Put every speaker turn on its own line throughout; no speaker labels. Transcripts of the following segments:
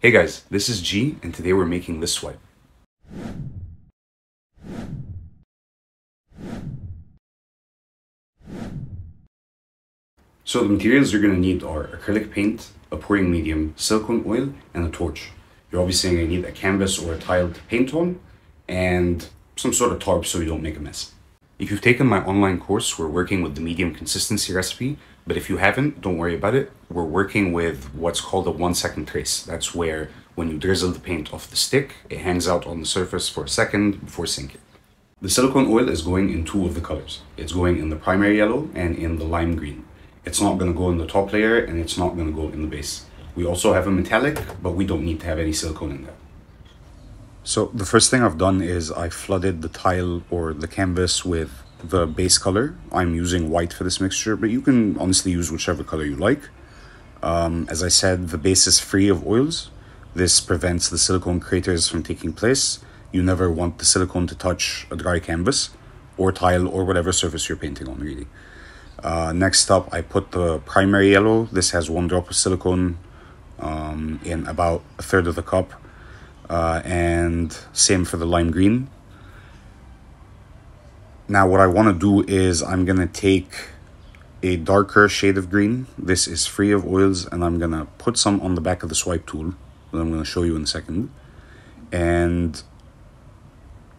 Hey guys, this is G, and today we're making this swipe. So the materials you're going to need are acrylic paint, a pouring medium, silicone oil, and a torch. You're obviously going to need a canvas or a tile to paint on, and some sort of tarp so you don't make a mess. If you've taken my online course, we're working with the medium consistency recipe, but if you haven't, don't worry about it. We're working with what's called a 1-second trace. That's where when you drizzle the paint off the stick, it hangs out on the surface for a second before sinking. The silicone oil is going in two of the colors. It's going in the primary yellow and in the lime green. It's not going to go in the top layer and it's not going to go in the base. We also have a metallic, but we don't need to have any silicone in there. So the first thing I've done is I flooded the tile or the canvas with the base color. I'm using white for this mixture, but you can honestly use whichever color you like. As I said, the base is free of oils. This prevents the silicone craters from taking place. You never want the silicone to touch a dry canvas or tile or whatever surface you're painting on, really. Next up, I put the primary yellow. This has 1 drop of silicone in about a third of the cup. And same for the lime green. Now what I want to do is I'm going to take a darker shade of green. This is free of oils, and I'm going to put some on the back of the swipe tool that I'm going to show you in a second. And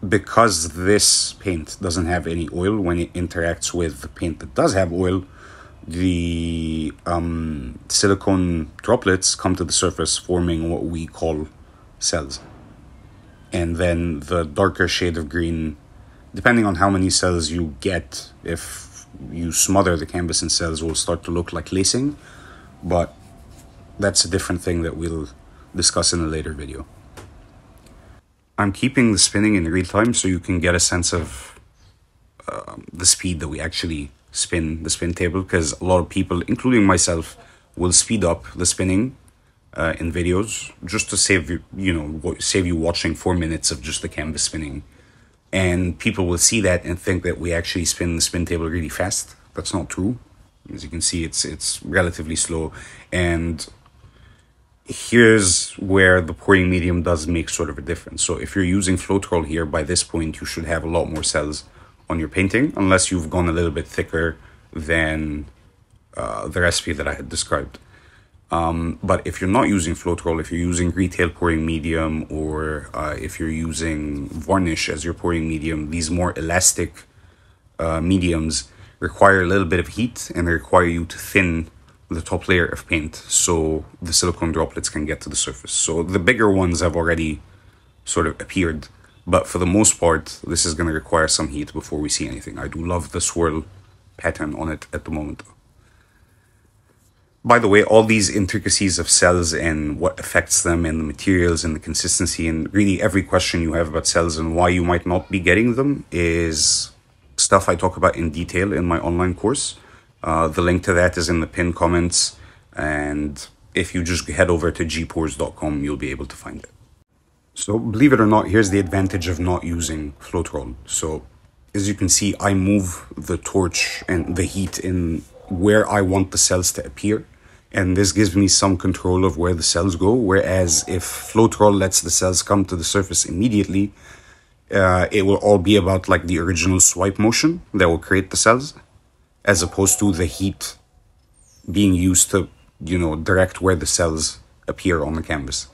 because this paint doesn't have any oil, when it interacts with the paint that does have oil, the silicone droplets come to the surface, forming what we call cells. And then the darker shade of green, depending on how many cells you get, if you smother the canvas in cells, will start to look like lacing, but that's a different thing that we'll discuss in a later video. I'm keeping the spinning in real time so you can get a sense of the speed that we actually spin the spin table, because a lot of people, including myself, will speed up the spinning in videos just to save you watching 4 minutes of just the canvas spinning. And people will see that and think that we actually spin the spin table really fast. That's not true. As you can see, it's relatively slow. And here's where the pouring medium does make sort of a difference. So if you're using Floetrol here, by this point you should have a lot more cells on your painting, unless you've gone a little bit thicker than the recipe that I had described. But if you're not using Floetrol, if you're using retail pouring medium, or if you're using varnish as your pouring medium, these more elastic mediums require a little bit of heat, and they require you to thin the top layer of paint so the silicone droplets can get to the surface. So the bigger ones have already sort of appeared, but for the most part, this is going to require some heat before we see anything. I do love the swirl pattern on it at the moment. By the way, all these intricacies of cells and what affects them and the materials and the consistency and really every question you have about cells and why you might not be getting them is stuff I talk about in detail in my online course. The link to that is in the pinned comments, and if you just head over to gpours.com, you'll be able to find it. So believe it or not, here's the advantage of not using Floetrol. So as you can see, I move the torch and the heat in where I want the cells to appear. And this gives me some control of where the cells go. Whereas if Floetrol lets the cells come to the surface immediately, it will all be about like the original swipe motion that will create the cells, as opposed to the heat being used to, direct where the cells appear on the canvas.